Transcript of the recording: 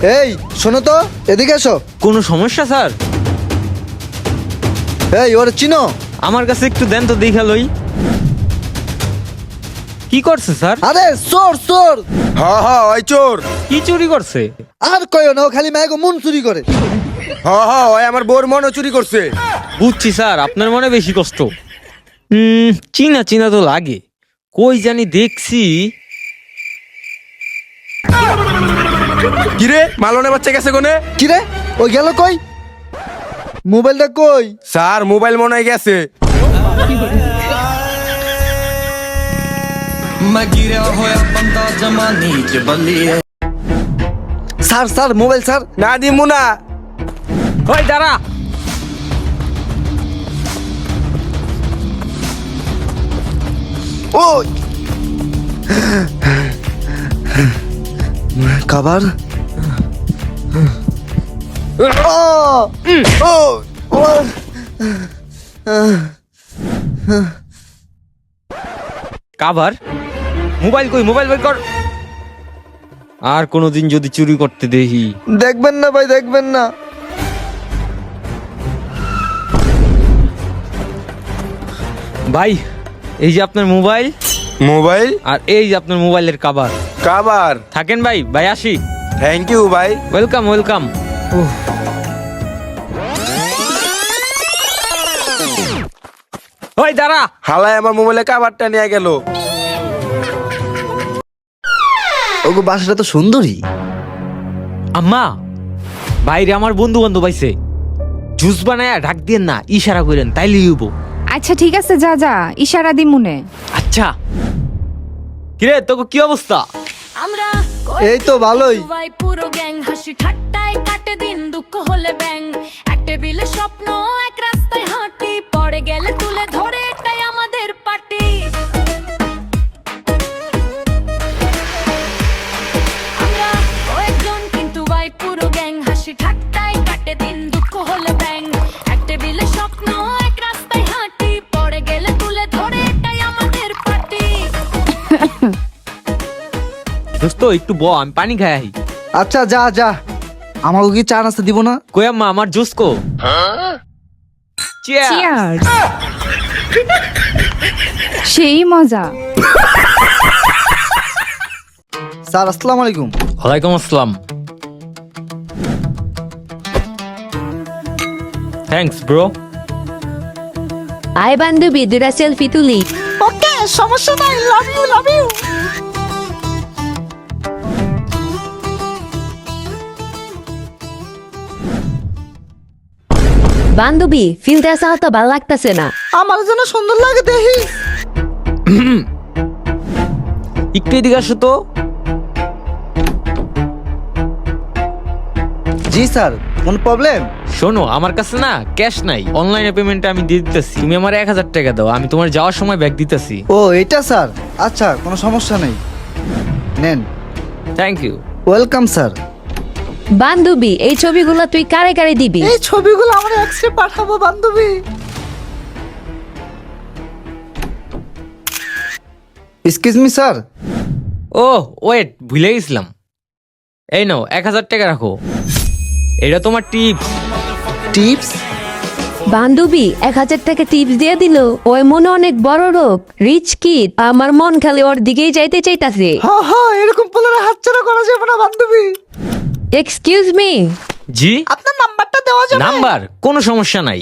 এই শোনো তো, এদিকে এসো। কোনো সমস্যা স্যার? এই ওরে চিনো? আমার কাছে একটু দেন তো দেখা লই। কি করছে স্যার? আরে চোর চোর। হ্যাঁ হ্যাঁ ওই চোর। কি চুরি করছে? আর কইও না, ও খালি মায়েকে মন চুরি করে। হ্যাঁ হ্যাঁ ওই আমার বউর মনও চুরি করছে। বুঝছি স্যার, আপনার মনে বেশি কষ্ট। চিনা চিনা তো লাগে, কই জানি দেখছি। কিরে মালনে বাচ্চা গেছে কোনে? কিরে ও গেল কই? মোবাইলটা কই? স্যার মোবাইল মনে হয় গেছে। Sir sir mobile sir. না দিমু না। ওই দাঁড়া। ওই খাবার। ও ও ও কাভার মোবাইল কই? মোবাইল বের কর। আর কোনোদিন যদি চুরি করতে দেখি। দেখবেন না ভাই, দেখবেন না। ভাই এই যে আপনার মোবাইল, মোবাইল আর এই যে আপনার মোবাইলের কাভার। কাবার। থাকেন ভাই, ভাই আসি। থ্যাংক ইউ ভাই। Welcome welcome. ওই দাঁড়া। হালায় আমার মোবাইলে কাবারটা নিয়ে গেল। ওগো বাসাটা তো সুন্দরী। আম্মা, বাইরে আমার বন্ধু বান্ধব আইছে, জুস বানায়া ঢাক দিয়েন না, ইশারা করেন তাইলে হইব। আচ্ছা ঠিক আছে, যা যা, ইশারা দি মনে। আচ্ছা। কিরে তোকে কি অবস্থা? আমরা এই তো ভালোই। ভাই পুরো গ্যাং হাসি ঠাট্টায় কাটে দিন, দুঃখ হলে ব্যাং, এক টেবিলে স্বপ্ন, এক রাস্তায় হাঁটি, পড়ে গেলে তুলে ধরে, এটাই আমাদের পার্টি। আমরা কয়েকজন কিন্তু ভাই পুরো গ্যাং হাসি ঠাট্টায় কাটে দিন, দুঃখ হলে ব্যাং, এক টেবিলে স্বপ্ন, এক রাস্তায় হাঁটি, পড়ে গেলে তুলে ধরে, এটাই আমাদের পার্টি। দোস্ত একটু ব, আমি পানি খাই আহি। আচ্ছা যা যা, আমাকে কি চা নাস্তা দিব না? কই আম্মা আমার জুস কো? Cheers! চিয়ার্স। সেই মজা। স্যার আসসালামু আলাইকুম। ওয়ালাইকুম আসসালাম। Thanks bro. আয় বান্ধবী, দুটা সেলফি তুলি। ওকে সমস্যা নাই, লাভ ইউ লাভ ইউ। বান্ধবী, ফিল্টার ছাড়া তো ভালো লাগতেছে না। আমার জন্য সুন্দর লাগে দেখি। একটু এদিকে আসো তো। জি স্যার, কোন প্রবলেম? শোনো, আমার কাছে না ক্যাশ নাই, অনলাইনে পেমেন্টে আমি দিয়ে দিতেছি। তুমি আমার 1000 টাকা দাও, আমি তোমার যাওয়ার সময় ব্যাগ দিতেছি। ও এটা স্যার, আচ্ছা কোনো সমস্যা নেই, নেন। Thank you. Welcome sir. বান্ধবী, এই ছবিগুলো তুই কারে কারে দিবি? এই ছবিগুলো আমরা এক্সরে পাঠাবো বান্ধবী। Excuse me sir. Oh wait, ভুলে গেছিলাম। এই নাও 1000 টাকা রাখো, এটা তোমার টিপস। টিপস? বান্ধবী 1000 টাকা টিপস দিয়ে দিল। ওই মনে অনেক বড় লোক, রিচ কিড। আমার মন খালি ওর দিকেই যাইতে চাইতাছে। হ্যাঁ হ্যাঁ, এরকম বলে হাতছাড়া করা যাবে না বান্ধবী। Excuse me. জি, আপনার নাম্বারটা দেওয়া যাবে? নাম্বার কোনো সমস্যা নাই।